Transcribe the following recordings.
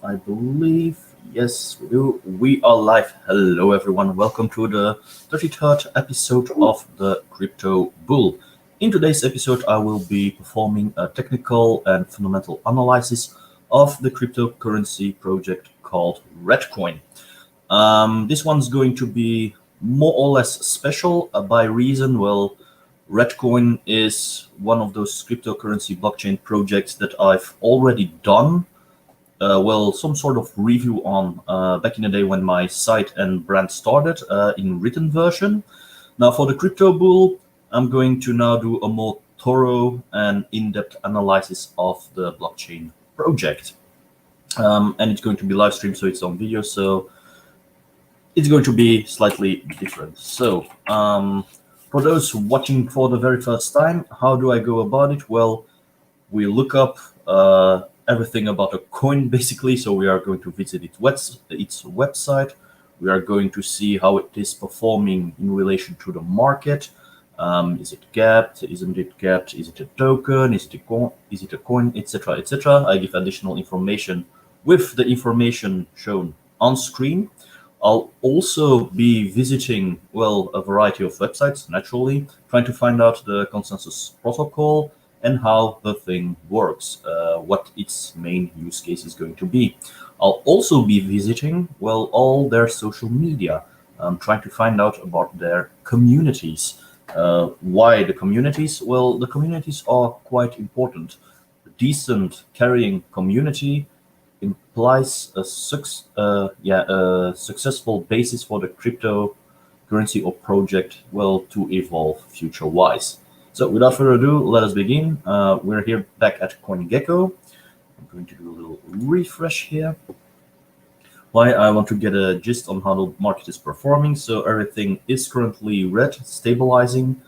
I believe, yes, we are live. Hello, everyone. Welcome to the 33rd episode of the Crypto Bull. In today's episode, I will be performing a technical and fundamental analysis of the cryptocurrency project called REDDCOIN. This one's going to be more or less special by reason, well, REDDCOIN is one of those cryptocurrency blockchain projects that I've already done some sort of review on back in the day when my site and brand started in written version. Now for the Crypto Bull, I'm going to now do a more thorough and in-depth analysis of the blockchain project. And it's going to be live streamed, so it's on video, so it's going to be slightly different. So for those watching for the very first time, how do I go about it? Well, we look up everything about a coin, basically. So we are going to visit its website. We are going to see how it is performing in relation to the market. Is it gapped? Isn't it gapped? Is it a token? Is it a coin? Etc. etc. I give additional information with the information shown on screen. I'll also be visiting, a variety of websites, naturally, trying to find out the consensus protocol and how the thing works, what its main use case is going to be. I'll also be visiting, all their social media, trying to find out about their communities. Why the communities? Well, the communities are quite important. A decent, carrying community implies a successful basis for the cryptocurrency or project, to evolve future-wise. So without further ado, let us begin. We're here back at CoinGecko. I'm going to do a little refresh here. Why I want to get a gist on how the market is performing. So everything is currently red, stabilizing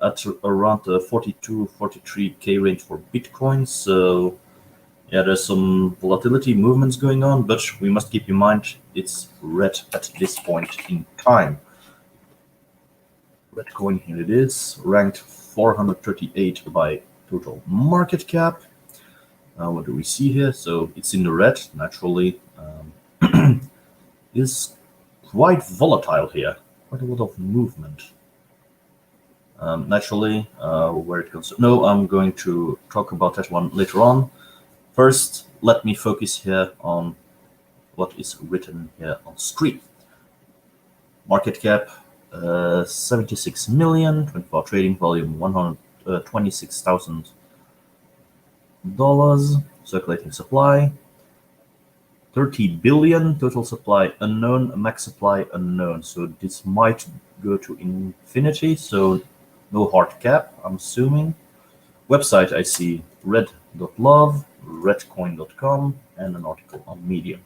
at around the 42, 43K range for Bitcoin. So yeah, there's some volatility movements going on, but we must keep in mind it's red at this point in time. REDDCOIN, here it is, ranked 438 by total market cap. What do we see here? So it's in the red, naturally. Is quite volatile here, quite a lot of movement. Naturally, where it goes. No, I'm going to talk about that one later on. First, let me focus here on what is written here on screen. Market cap, 76 million, 24 trading volume, $126,000, circulating supply, 30 billion, total supply unknown, max supply unknown. So this might go to infinity, so no hard cap, I'm assuming. Website, I see red.love, redcoin.com, and an article on Medium.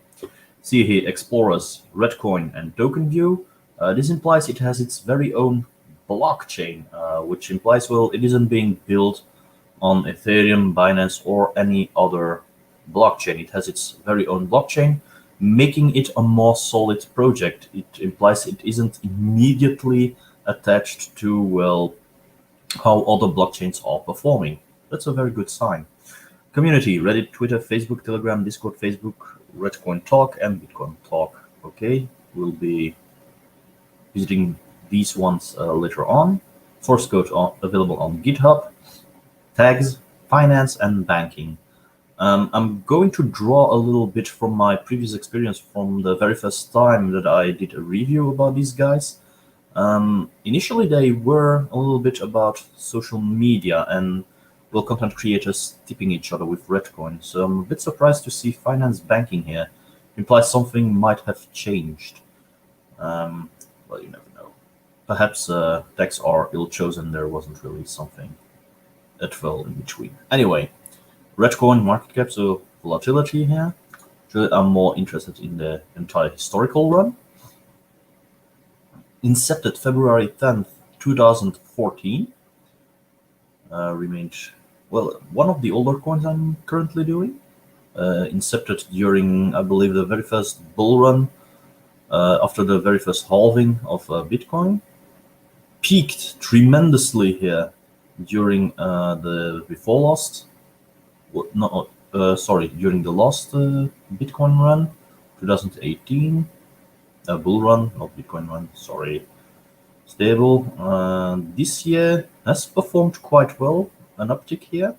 See here, Explorers, REDDCOIN, and Token View. This implies it has its very own blockchain, which implies, it isn't being built on Ethereum, Binance, or any other blockchain. It has its very own blockchain, making it a more solid project. It implies it isn't immediately attached to, how other blockchains are performing. That's a very good sign. Community, Reddit, Twitter, Facebook, Telegram, Discord, Facebook, REDDCOIN Talk, and Bitcoin Talk. Okay, we'll be visiting these ones later on. Source code available on GitHub. Tags, finance, and banking. I'm going to draw a little bit from my previous experience from the very first time that I did a review about these guys. Initially, they were a little bit about social media and content creators tipping each other with REDDCOIN. So I'm a bit surprised to see finance banking here. Implies something might have changed. You never know. Perhaps tags are ill-chosen. There wasn't really something that fell in between. Anyway, REDDCOIN market cap, so volatility here. I'm more interested in the entire historical run. Incepted February 10th, 2014. Remained, one of the older coins I'm currently doing. Incepted during, I believe, the very first bull run, after the very first halving of Bitcoin. Peaked tremendously here during the before last. during the last Bitcoin run, 2018, bull run, not Bitcoin run, sorry, stable. This year has performed quite well, an uptick here,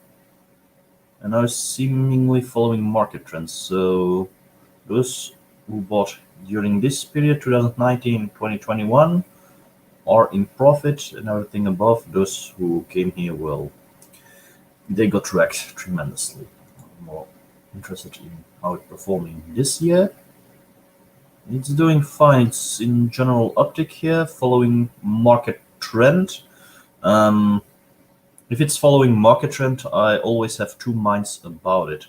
and now seemingly following market trends. So those who bought during this period, 2019, 2021, are in profit, and everything above, those who came here, well, they got wrecked tremendously. I'm more interested in how it's performing this year. It's doing fine. It's in general uptick here, following market trend. If it's following market trend, I always have two minds about it.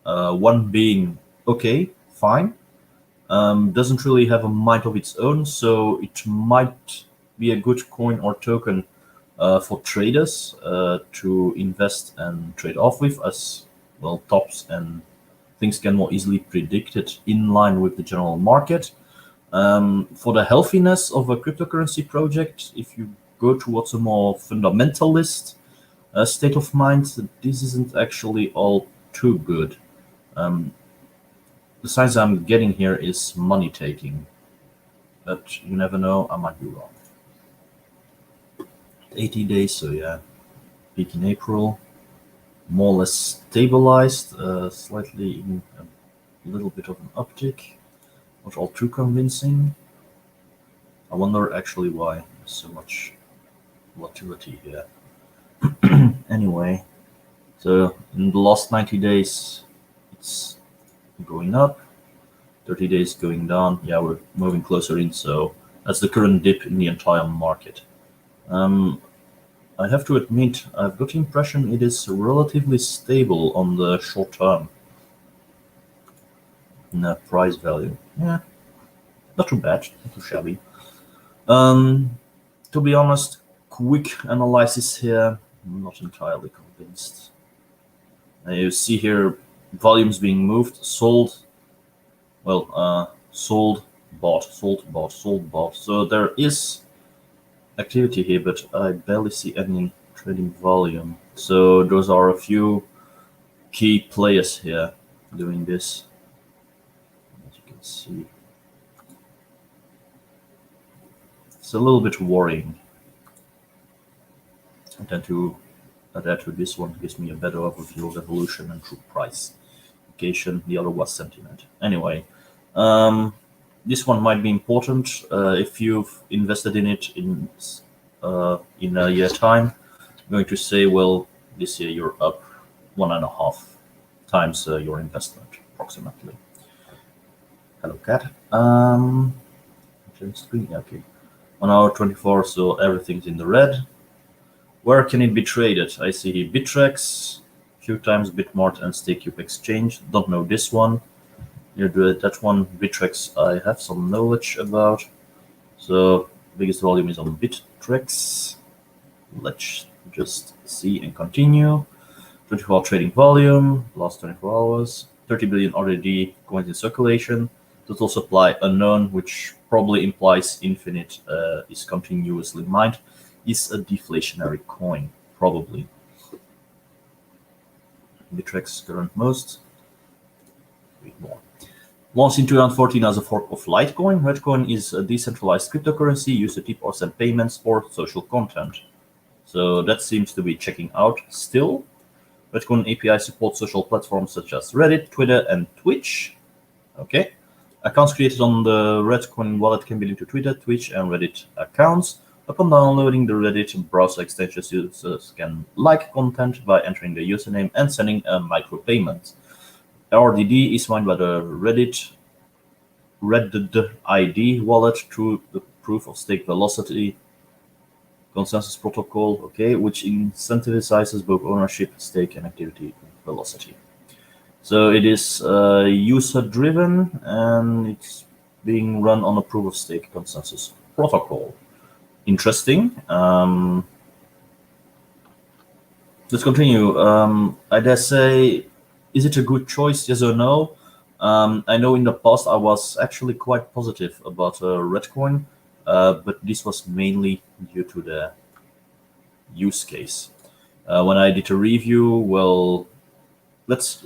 One being, okay, fine, doesn't really have a mind of its own, so it might be a good coin or token for traders to invest and trade off with, as well, tops and things can more easily predicted in line with the general market. For the healthiness of a cryptocurrency project, if you go towards a more fundamentalist state of mind, this isn't actually all too good. The signs I'm getting here is money taking, but you never know, I might be wrong. 80 days, so yeah, peak in April, more or less stabilized, slightly in a little bit of an uptick, not all too convincing. I wonder actually why there's so much volatility here. Anyway, so in the last 90 days, it's going up, 30 days going down. Yeah, we're moving closer in, so that's the current dip in the entire market. I have to admit, I've got the impression it is relatively stable on the short term. Net price value, yeah, not too bad, not too shabby. To be honest, quick analysis here, I'm not entirely convinced. You see here volumes being moved, sold, well, sold, bought, sold, bought, sold, bought. So there is activity here, but I barely see any trading volume. So those are a few key players here doing this, as you can see. It's a little bit worrying. I tend to adapt to this one, gives me a better overview of evolution and true price indication. The other was sentiment. Anyway, this one might be important if you've invested in it in a year time. I'm going to say, well, this year you're up 1.5 times your investment, approximately. Hello, cat. Screen, okay. 1 hour 24, so everything's in the red. Where can it be traded? I see Bittrex, few times Bitmart and StakeCube Exchange. Don't know this one. That one, Bittrex, I have some knowledge about. So biggest volume is on Bittrex. Let's just see and continue. 24-hour trading volume, last 24 hours. 30 billion RDD coins in circulation. Total supply unknown, which probably implies infinite is continuously mined. Is a deflationary coin, probably. Bittrex current most. Read more. Launched in 2014 as a fork of Litecoin, REDDCOIN is a decentralized cryptocurrency used to tip or send payments for social content. So that seems to be checking out still. REDDCOIN API supports social platforms such as Reddit, Twitter, and Twitch. Okay. Accounts created on the REDDCOIN wallet can be linked to Twitter, Twitch, and Reddit accounts. Upon downloading the Reddit browser extension, users can like content by entering the username and sending a micropayment. RDD is mined by the REDDCOIN wallet through the proof of stake velocity consensus protocol, okay, which incentivizes both ownership, stake, and activity velocity. So it is user driven and it's being run on a proof of stake consensus protocol. Interesting. Let's continue. I dare say, is it a good choice? Yes or no? I know in the past I was actually quite positive about REDDCOIN, but this was mainly due to the use case. When I did a review, well, let's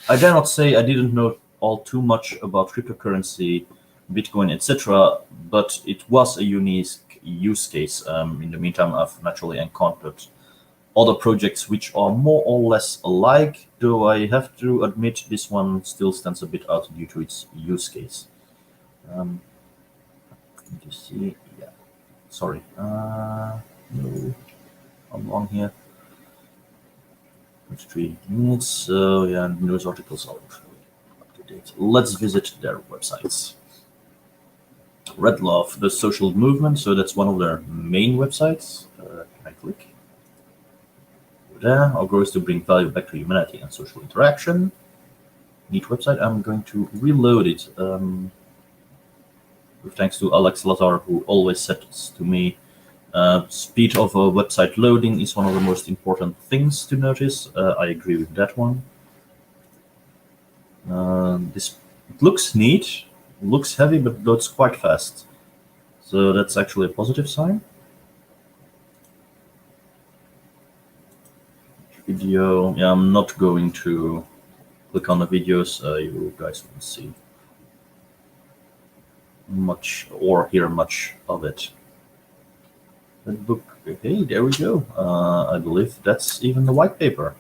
I dare not say I didn't know all too much about cryptocurrency, Bitcoin, etc., but it was a unique use case. In the meantime, I've naturally encountered other projects which are more or less alike, though I have to admit this one still stands a bit out due to its use case. Um, let me see. Yeah, sorry. No, I'm wrong here. 3 minutes. So yeah, news articles are up to date. Let's visit their websites. Red Love, the social movement. So that's one of their main websites. Can I click? There. Our goal is to bring value back to humanity and social interaction. Neat website. I'm going to reload it. With thanks to Alex Lazar, who always says to me, speed of a website loading is one of the most important things to notice. I agree with that one. This it looks neat, looks heavy, but loads quite fast. So that's actually a positive sign. Video. Yeah, I'm not going to click on the videos. You guys won't see much or hear much of it. That book. Okay, there we go. I believe that's even the white paper.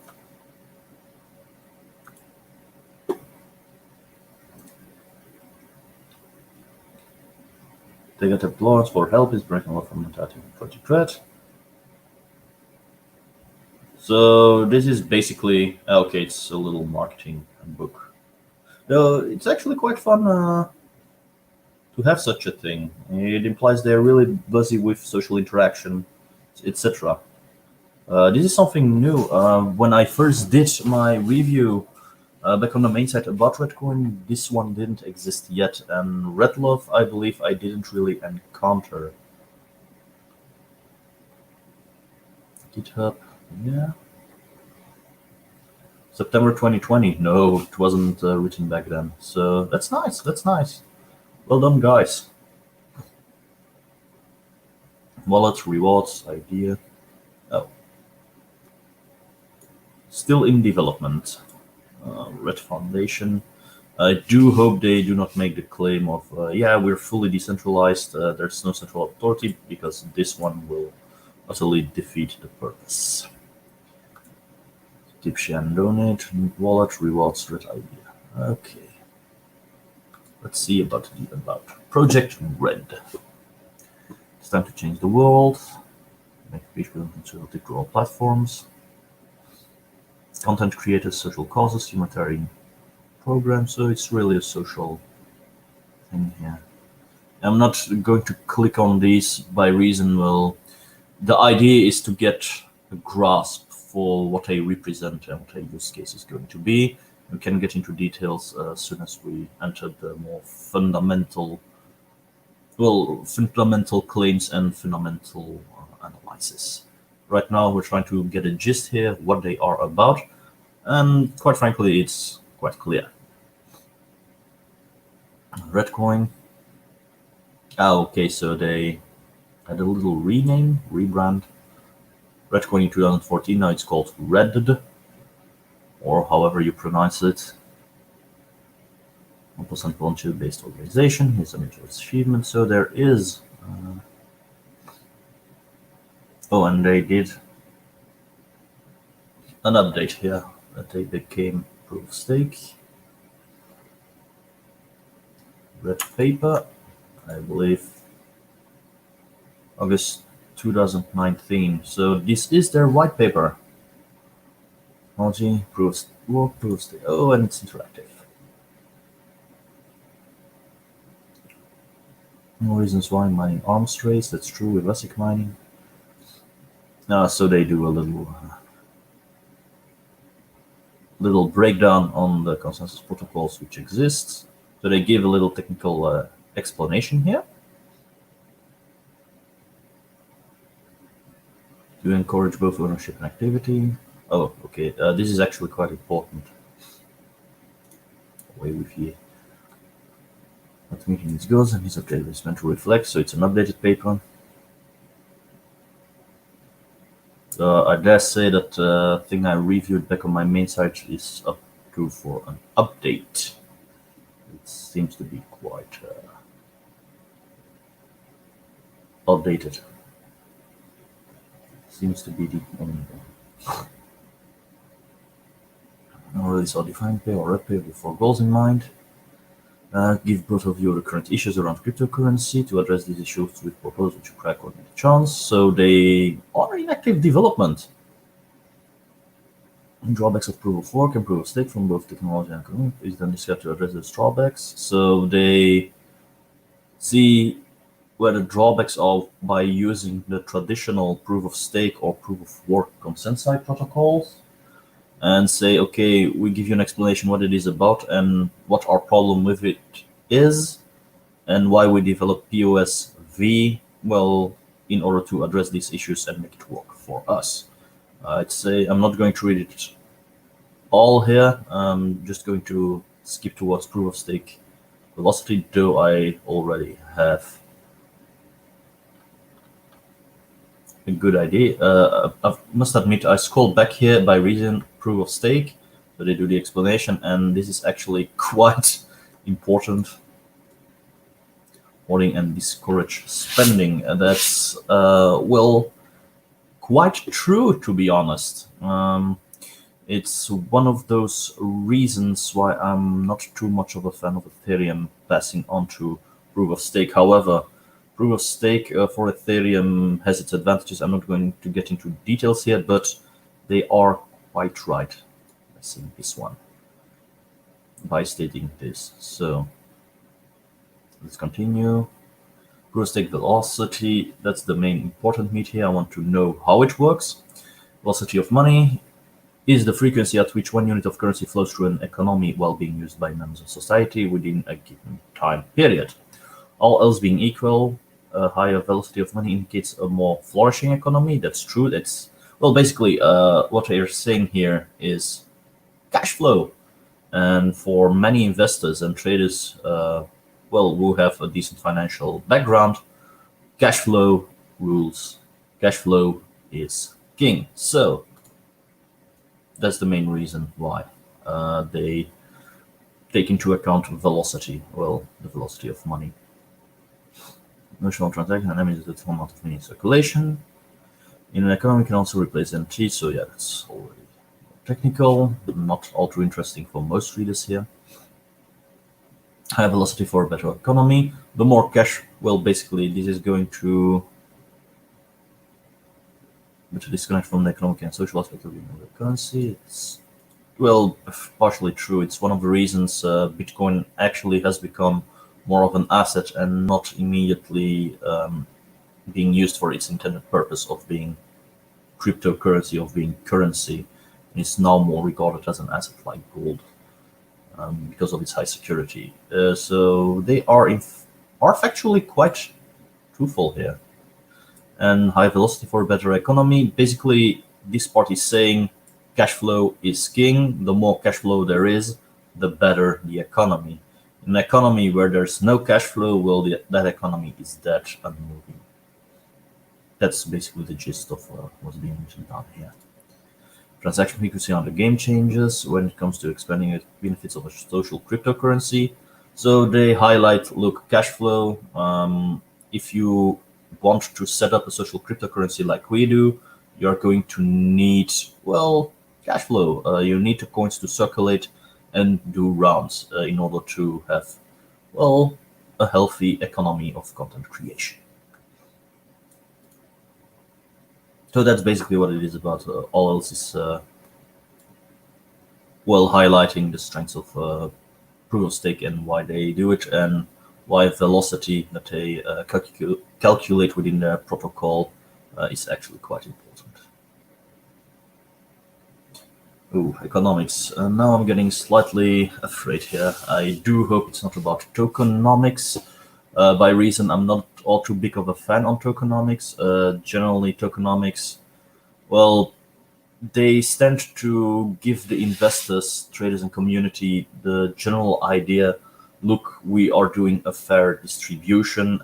They got applause for help is breaking off from Project Red. So this is basically okay. It's a little marketing book. Though it's actually quite fun to have such a thing. It implies they're really busy with social interaction, etc. This is something new. When I first did my review back on the main site about REDDCOIN, this one didn't exist yet, and Red Love, I believe I didn't really encounter. GitHub, yeah. September 2020. No, it wasn't written back then. So that's nice. That's nice. Well done, guys. Wallet, rewards, idea. Oh. Still in development. Red Foundation. I do hope they do not make the claim of, yeah, we're fully decentralized, there's no central authority, because this one will utterly defeat the purpose. Tip, share, and donate, wallet, rewards, red idea. Okay. Let's see about Project Red. It's time to change the world. Make visual conservative to all platforms. Content creators, social causes, humanitarian programs. So it's really a social thing here. I'm not going to click on these by reason, well, the idea is to get a grasp for what they represent and what a use case is going to be. We can get into details as soon as we enter the more fundamental claims and fundamental analysis. Right now, we're trying to get a gist here, what they are about, and quite frankly, it's quite clear. REDDCOIN. Okay, so they had a little rebrand. REDDCOIN in 2014, now it's called REDD, or however you pronounce it. 1% volunteer-based organization. Here's some achievement. So there is. Oh, and they did an update here that they became proof of stake. Red paper, I believe, August 2019. So this is their white paper. Technology proves work, proofs stake. Oh, and it's interactive. No reasons why mining arms race. That's true with ASIC mining. So they do a little breakdown on the consensus protocols which exist. So they give a little technical explanation here. To encourage both ownership and activity. Oh, okay. This is actually quite important. Away with you. What meeting this goes, and his objective is meant to reflect. So it's an updated paper. I dare say that thing I reviewed back on my main site is up due for an update. It seems to be quite outdated. Seems to be the only one. Release or define pay or red pay with 4 goals in mind. Give both of you the current issues around cryptocurrency. To address these issues with proposals to crack or make a chance. So they are in active development. Drawbacks of proof of work and proof of stake from both technology and economic is then discussed to address those drawbacks. So they see where the drawbacks are by using the traditional proof of stake or proof of work consent side protocols, and say, okay, we give you an explanation what it is about and what our problem with it is, and why we develop POSV, well, in order to address these issues and make it work for us. I'd say I'm not going to read it all here. I'm just going to skip towards proof of stake velocity, though I already have a good idea. I must admit, I scrolled back here by reading proof of stake, so they do the explanation, and this is actually quite important. Hoarding and discourage spending. That's well, quite true, to be honest. It's one of those reasons why I'm not too much of a fan of Ethereum passing on to proof of stake. However, proof of stake for Ethereum has its advantages. I'm not going to get into details here, but they are quite right, I think, this one, by stating this. So let's continue. Proof of stake velocity, that's the main important meat here. I want to know how it works. Velocity of money is the frequency at which 1 unit of currency flows through an economy while being used by members of society within a given time period. All else being equal, a higher velocity of money indicates a more flourishing economy. That's true. That's, well, basically what they're saying here is cash flow. And for many investors and traders, well, who have a decent financial background, cash flow rules. Cash flow is king. So that's the main reason why they take into account velocity, well, the velocity of money. Notional transaction and is the total amount of money in circulation. In an economy can also replace NT, so yeah, that's already technical, but not all too interesting for most readers here. High velocity for a better economy. The more cash, well, basically this is going to disconnect from the economic and social aspect of the currency. It's, well, partially true. It's one of the reasons Bitcoin actually has become more of an asset and not immediately being used for its intended purpose of being cryptocurrency, of being currency. It's now more regarded as an asset like gold because of its high security. So they are factually quite truthful here. And high velocity for a better economy. Basically, this part is saying cash flow is king. The more cash flow there is, the better the economy. In an economy where there's no cash flow, well, that economy is dead and moving. That's basically the gist of what's being mentioned down here. Transaction frequency under game changes when it comes to expanding the benefits of a social cryptocurrency. So they highlight, look, cash flow. If you want to set up a social cryptocurrency like we do, you're going to need, well, cash flow. You need the coins to circulate and do rounds in order to have, well, a healthy economy of content creation. So that's basically what it is about. All else is, well, highlighting the strengths of proof of stake and why they do it, and why velocity that they calculate within the protocol is actually quite important. Ooh, economics. Now I'm getting slightly afraid here. I do hope it's not about tokenomics. By reason, I'm not all too big of a fan on tokenomics. Generally, tokenomics, well, they tend to give the investors, traders, and community the general idea, look, we are doing a fair distribution.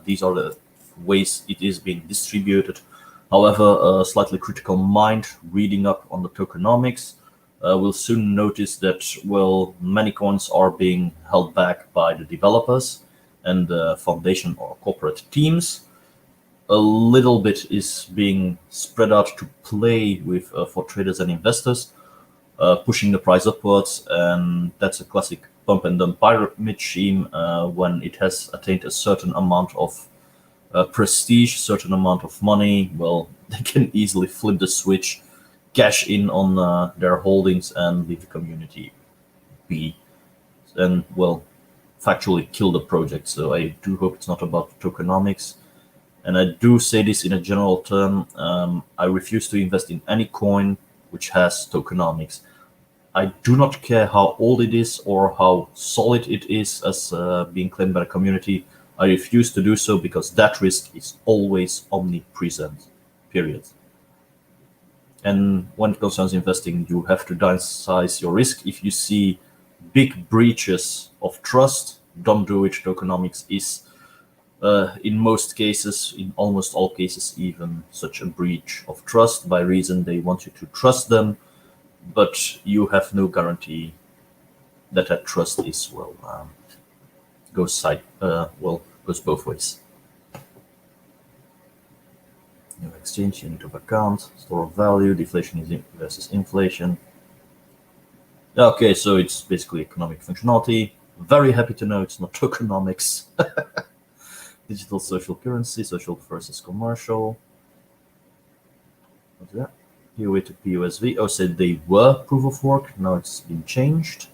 These are the ways it is being distributed. However, a slightly critical mind reading up on the tokenomics will soon notice that, well, many coins are being held back by the developers and the foundation or corporate teams. A little bit is being spread out to play with for traders and investors, pushing the price upwards, and that's a classic pump and dump pyramid scheme. When it has attained a certain amount of prestige, certain amount of money, well, they can easily flip the switch, cash in on their holdings, and leave the community be, and, well, factually kill the project. So I do hope it's not about tokenomics. And I do say this in a general term. I refuse to invest in any coin which has tokenomics. I do not care how old it is or how solid it is as being claimed by the community. I refuse to do so because that risk is always omnipresent, period. And when it concerns investing, you have to downsize your risk. If you see big breaches of trust, don't do it. Tokenomics is, in most cases, in almost all cases, even such a breach of trust by reason they want you to trust them, but you have no guarantee that that trust is, well, goes both ways. New exchange, unit of account, store of value, deflation is versus inflation. Okay, so it's basically economic functionality. Very happy to know it's not tokenomics. Digital social currency, social versus commercial. What's that? POA to POSV. Oh, said they were proof of work. Now it's been changed.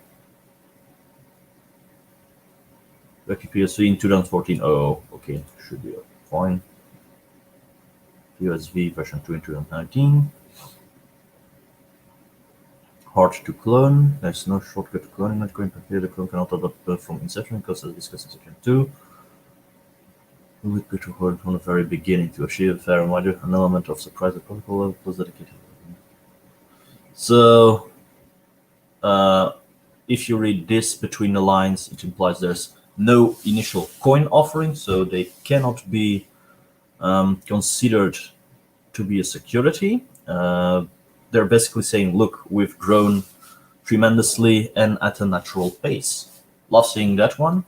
POSV in 2014. Oh, okay, should be fine. POSV version 2 in 2019. Hard to clone. There's no shortcut to cloning Bitcoin. Here the clone cannot adopt from inception because as discussed in section 2. We would go to hold from the very beginning to achieve a fair reminder, an element of surprise at protocol level plus dedicated. So, if you read this between the lines, it implies there's no initial coin offering, so they cannot be considered to be a security. They're basically saying, look, we've grown tremendously and at a natural pace. Love seeing that one.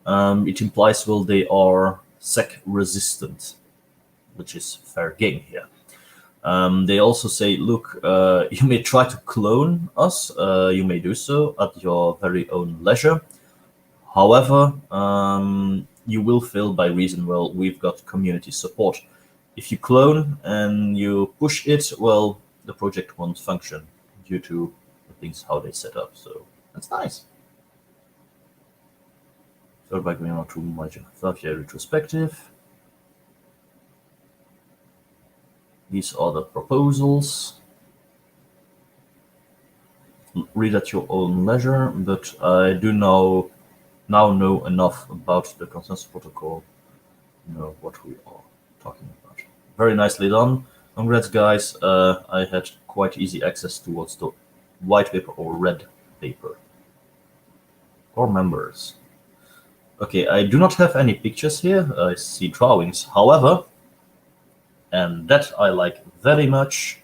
It implies, well, they are SEC resistant, which is fair game here. They also say, look, you may try to clone us. You may do so at your very own leisure. However, you will fail by reason, well, we've got community support. If you clone and you push it, well, the project won't function due to the things how they set up. So that's nice. So by going on to my Philadelphia retrospective. These are the proposals. Read at your own leisure, but I do now know enough about the consensus protocol, what we are talking about. Very nicely done. Congrats, guys. I had quite easy access towards the white paper or red paper. Or members. Okay, I do not have any pictures here. I see drawings. However, and that I like very much,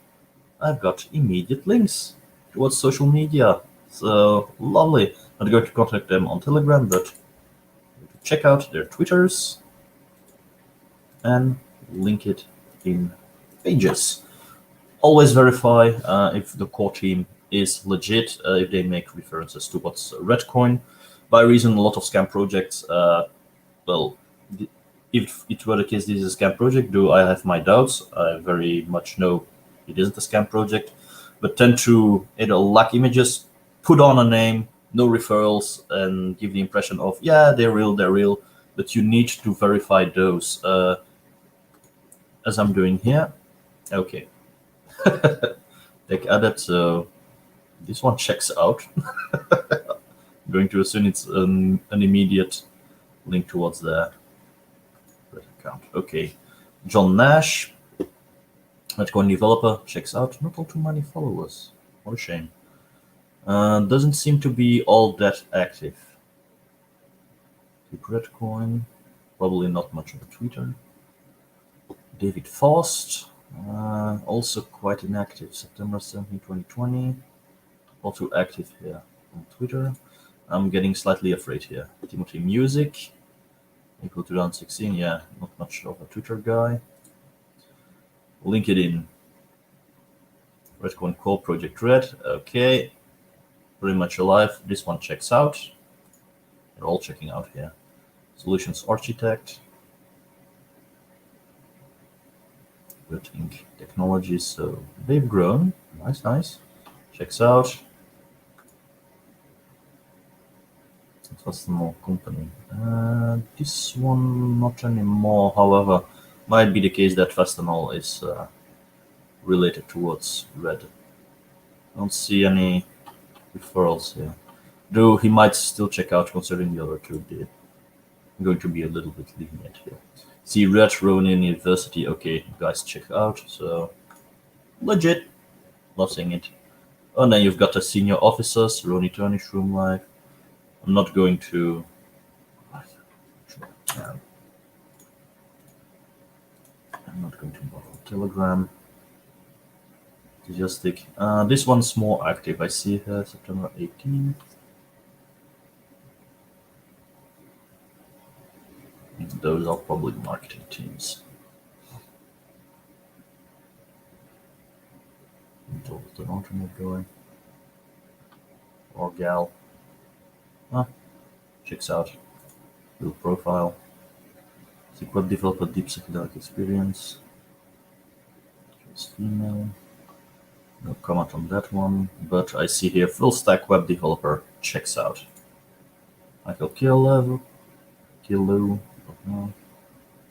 I've got immediate links towards social media. So lovely. I'm going to contact them on Telegram, but check out their Twitters and link it in pages. Always verify if the core team is legit, if they make references to what's REDDCOIN. By reason, a lot of scam projects, well, if it were the case this is a scam project, do I have my doubts? I very much know it isn't a scam project, but tend to either lack images, put on a name, no referrals, and give the impression of, yeah, they're real, but you need to verify those, as I'm doing here. Okay. Take added, so this one checks out. I'm going to assume it's an immediate link towards the account. Okay. John Nash, Bitcoin developer, checks out. Not all too many followers. What a shame. Doesn't seem to be all that active. REDDCOIN, probably not much of a tweeter. David Faust, also quite inactive. September 17, 2020. All too active here on Twitter. I'm getting slightly afraid here. Timothy Music, April 2016. Yeah, not much of a Twitter guy. LinkedIn, REDDCOIN Core Project Red. Okay, pretty much alive. This one checks out. They're all checking out here. Solutions Architect. Good Ink Technologies. So they've grown. Nice. Checks out. What's the more company? This one not anymore. However, might be the case that Fastenal is related towards Red. I don't see any referrals here. Though he might still check out considering the other two did. I'm going to be a little bit lenient here. See Red Ronin University. Okay, guys, check out. So legit. Love seeing it. And then you've got the senior officers, Ronnie Tony, Shroom Life. I'm not going to. I'm not going to bother Telegram. Enthusiastic. This one's more active. I see here September 18th. Those are probably marketing teams. What's the alternate going? Or gal. Checks out. Build profile. See web developer, deep psychedelic experience. Choose female. No comment on that one, but I see here full stack web developer checks out. Michael Kilo,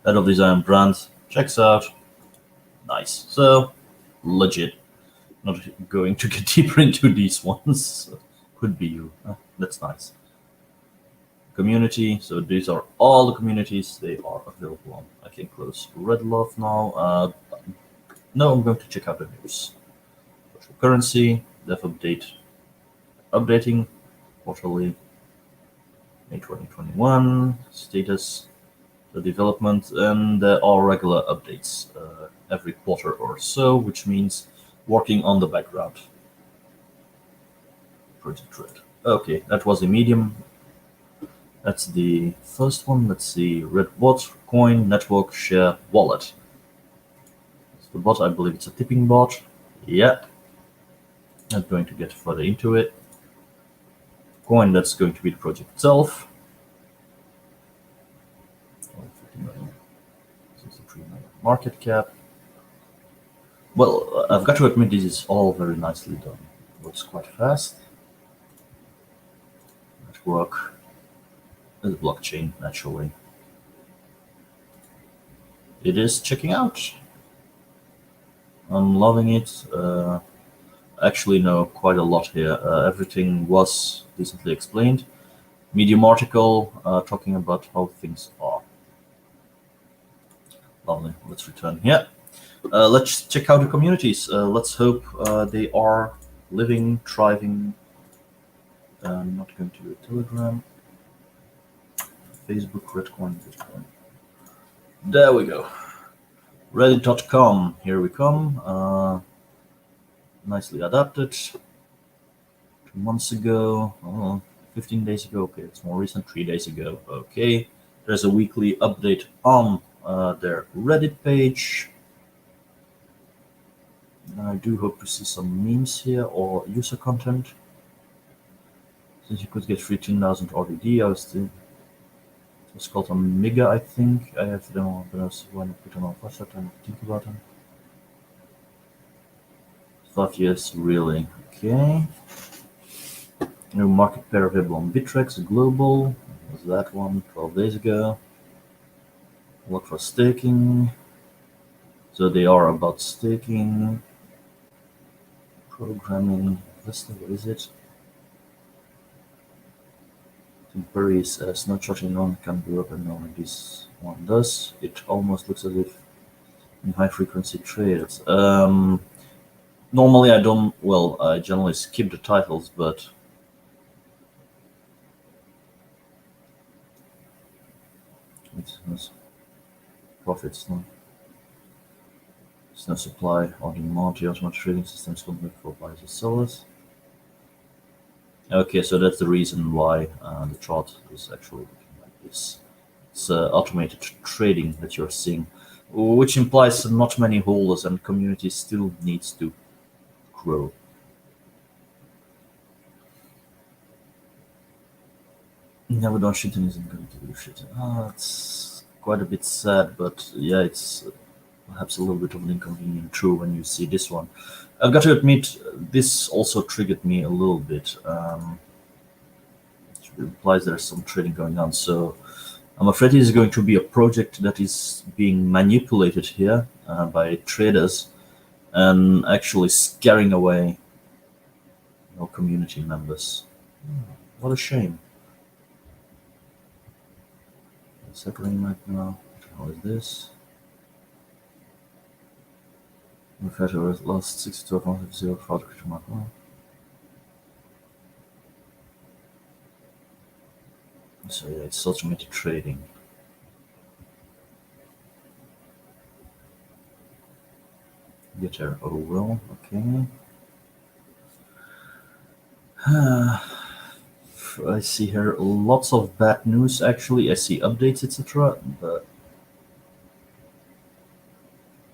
head of design brand checks out. Nice. So legit. Not going to get deeper into these ones. Could be you. That's nice. Community. So these are all the communities they are available on. I can close Red Love now. No, I'm going to check out the news. Virtual currency, dev update, updating quarterly, May 2021, status, the development, and there are regular updates every quarter or so, which means working on the background. Project Red. Okay, that was a medium. That's the first one. Let's see. Red bot, coin, network, share, wallet. It's the bot, I believe it's a tipping bot. Yeah. Not going to get further into it. Coin, that's going to be the project itself. 50 million. 63 million market cap. Well, I've got to admit this is all very nicely done. Works quite fast. Network. Is blockchain, naturally. It is checking out. I'm loving it. Actually know quite a lot here. Everything was decently explained. Medium article talking about how things are. Lovely. Let's return here. Let's check out the communities. Let's hope they are living, thriving. I'm not going to do a Telegram. Facebook, REDDCOIN, Bitcoin. There we go. Reddit.com. Here we come. Nicely adapted. 2 months ago. 15 days ago. Okay, it's more recent. 3 days ago. Okay. There's a weekly update on their Reddit page. I do hope to see some memes here or user content. Since you could get free 10,000 RDD, I was still. It's called Amiga, I think. I have them on, but I want to put them on faster time to think about them. 5 years, really. Okay. New market pair available on Bittrex Global. Was that one 12 days ago? Work for staking. So they are about staking. Programming. What is it? Temporary snapshotting on can be open only this one does. It almost looks as if in high frequency trades. Normally I don't, well, I generally skip the titles, but it's profits, no? There's no supply or demand. The automatic trading systems company for buyers and sellers. Okay, so that's the reason why the chart is actually looking like this. It's automated trading that you're seeing, which implies not many holders and community still needs to grow. Never done shit and isn't going to do shit. It's quite a bit sad, but yeah, it's perhaps a little bit of an inconvenient truth when you see this one. I've got to admit, this also triggered me a little bit. It implies there's some trading going on, so I'm afraid it is going to be a project that is being manipulated here by traders and actually scaring away community members. What a shame. What's happening right now? How is this? We've had our last 62 accounts of 0 fraud question mark. Oh. So yeah, it's automated trading. Get there. Oh well, okay. I see here lots of bad news actually. I see updates, etc. But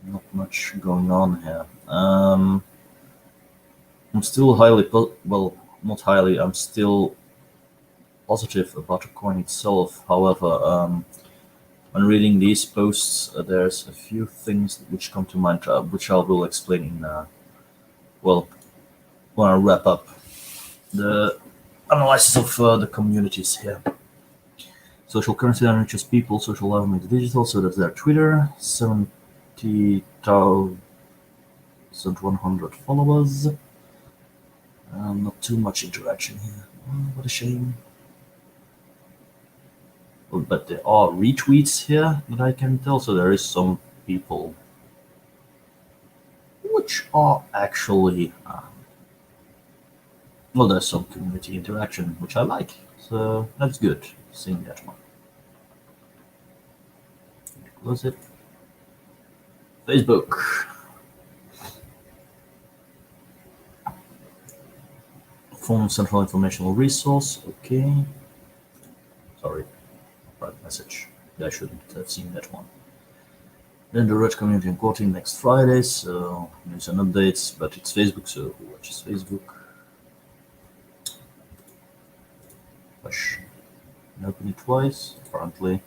not much going on here. I'm still well, not highly. I'm still positive about the coin itself. However, when reading these posts, there's a few things which come to mind, which I will explain in well, when I wrap up the analysis of the communities here. Social currency enriches people. Social level makes digital. So that's their Twitter. 70,100 followers. Not too much interaction here. Oh, what a shame. Well, but there are retweets here that I can tell. So there is some people which are actually well, there's some community interaction which I like. So that's good. Seeing that one. Close it. Facebook. Phone central informational resource. Okay. Sorry. Private message. I shouldn't have seen that one. Then the Red Community and Quoting next Friday. So news and updates. But it's Facebook, so who watches Facebook? Push. Open it twice, apparently.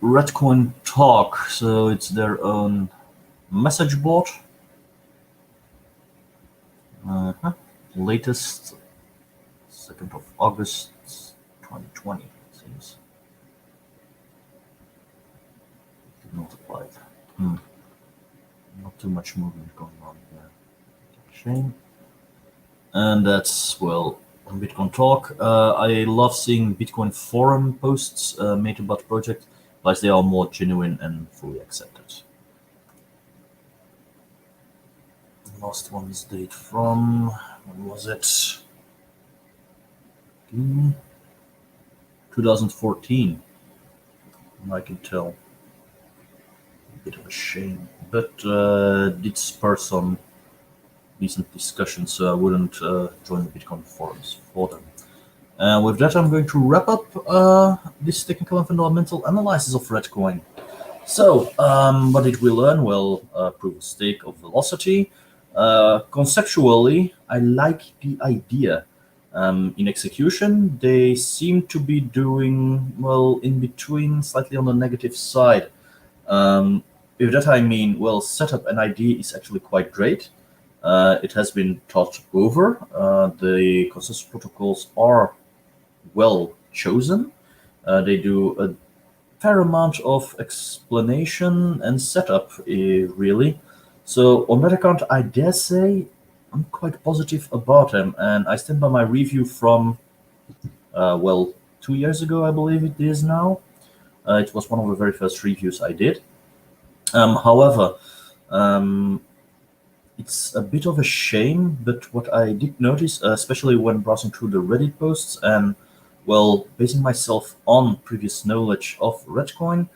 REDDCOIN Talk, so it's their own message board. Latest 2nd of August 2020, it seems. Did not apply. Not too much movement going on here. Shame. And that's, well, on Bitcoin Talk. I love seeing Bitcoin forum posts made about the project, but they are more genuine and fully accepted. The last one is date from, when was it? 2014. I can tell. A bit of a shame, but did spur some decent discussion, so I wouldn't join the Bitcoin forums for them. With that, I'm going to wrap up this technical and fundamental analysis of REDDCOIN. So, what did we learn? Well, proof of stake of velocity. Conceptually, I like the idea. In execution, they seem to be doing, well, in between, slightly on the negative side. With that, I mean, well, setup and idea is actually quite great. It has been thought over. The consensus protocols are well chosen. They do a fair amount of explanation and setup, really. So on that account, I dare say I'm quite positive about them, and I stand by my review from, well, 2 years ago, I believe it is now. It was one of the very first reviews I did. However, it's a bit of a shame, but what I did notice, especially when browsing through the Reddit posts and, well, basing myself on previous knowledge of REDDCOIN,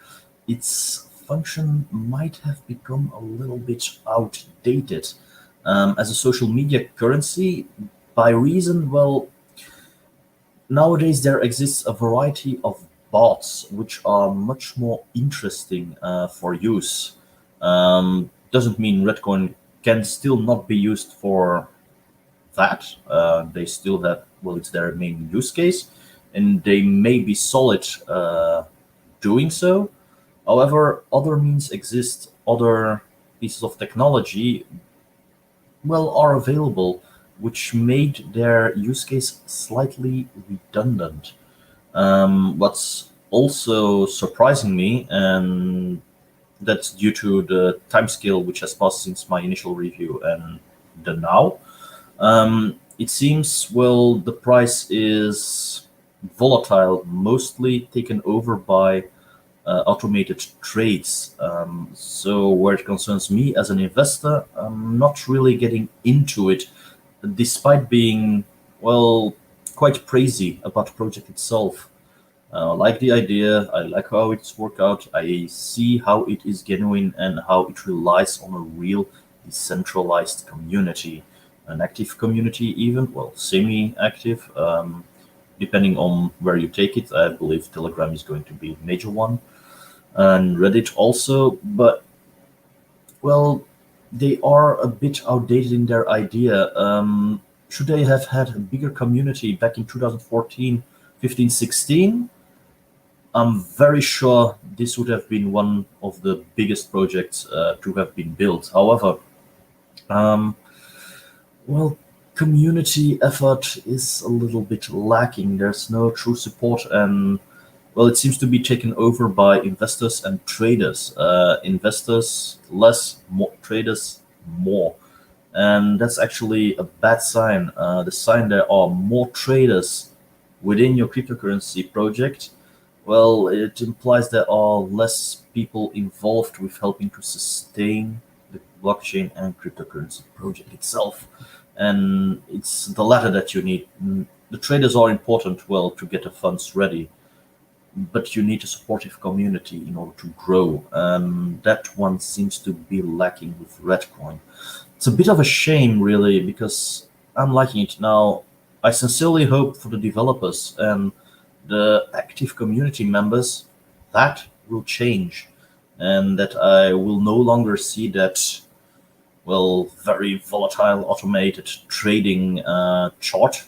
its function might have become a little bit outdated. As a social media currency, By reason, well, nowadays there exists a variety of bots which are much more interesting for use. Doesn't mean Redcoin can still not be used for that. They still have, well, it's their main use case, and they may be solid doing so. However, other means exist, other pieces of technology, well, are available, which made their use case slightly redundant. What's also surprising me, and that's due to the timescale which has passed since my initial review and the now. It seems, well, the price is volatile, mostly taken over by automated trades. So where it concerns me as an investor, I'm not really getting into it, despite being, well, quite crazy about the project itself. I like the idea, I like how it's worked out, I see how it is genuine and how it relies on a real decentralized community, an active community even, well, semi-active, depending on where you take it. I believe Telegram is going to be a major one, and Reddit also, but, well, they are a bit outdated in their idea. Should they have had a bigger community back in 2014, 15, 16? I'm very sure this would have been one of the biggest projects to have been built. However, um, well, community effort is a little bit lacking. There's no true support, and, well, it seems to be taken over by investors and traders. Investors less, more traders more, and that's actually a bad sign. The sign there are more traders within your cryptocurrency project, well, it implies there are less people involved with helping to sustain the blockchain and cryptocurrency project itself. And it's the latter that you need. The traders are important, well, to get the funds ready, but you need a supportive community in order to grow. And that one seems to be lacking with Redcoin. It's a bit of a shame, really, because I'm liking it. Now, I sincerely hope for the developers and the active community members that will change, and that I will no longer see that, well, very volatile automated trading chart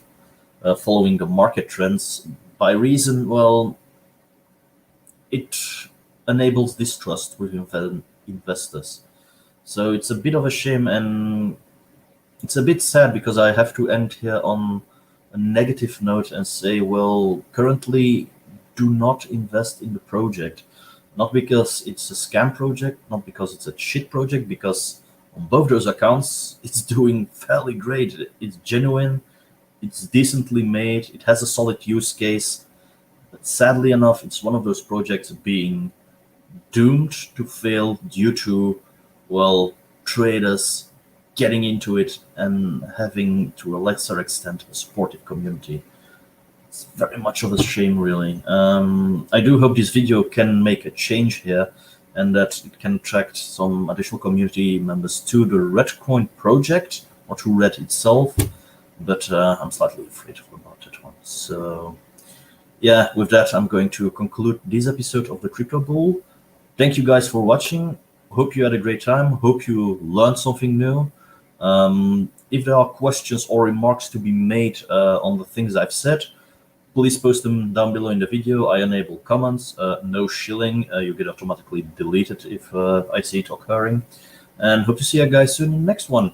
following the market trends. By reason, well, it enables distrust with investors. So it's a bit of a shame, and it's a bit sad because I have to end here on a negative note and say, well, currently do not invest in the project. Not because it's a scam project, not because it's a shit project, because on both those accounts, it's doing fairly great. It's genuine, it's decently made, it has a solid use case. But sadly enough, it's one of those projects being doomed to fail due to, well, traders getting into it and having, to a lesser extent, a supportive community. It's very much of a shame, really. I do hope this video can make a change here, and that it can attract some additional community members to the Redcoin project or to Red itself, but I'm slightly afraid about that one. So yeah, with that, I'm going to conclude this episode of the Crypto Bull. Thank you guys for watching. Hope you had a great time. Hope you learned something new. If there are questions or remarks to be made on the things I've said, please post them down below in the video. I enable comments, no shilling. You get automatically deleted if I see it occurring. And hope to see you guys soon in the next one.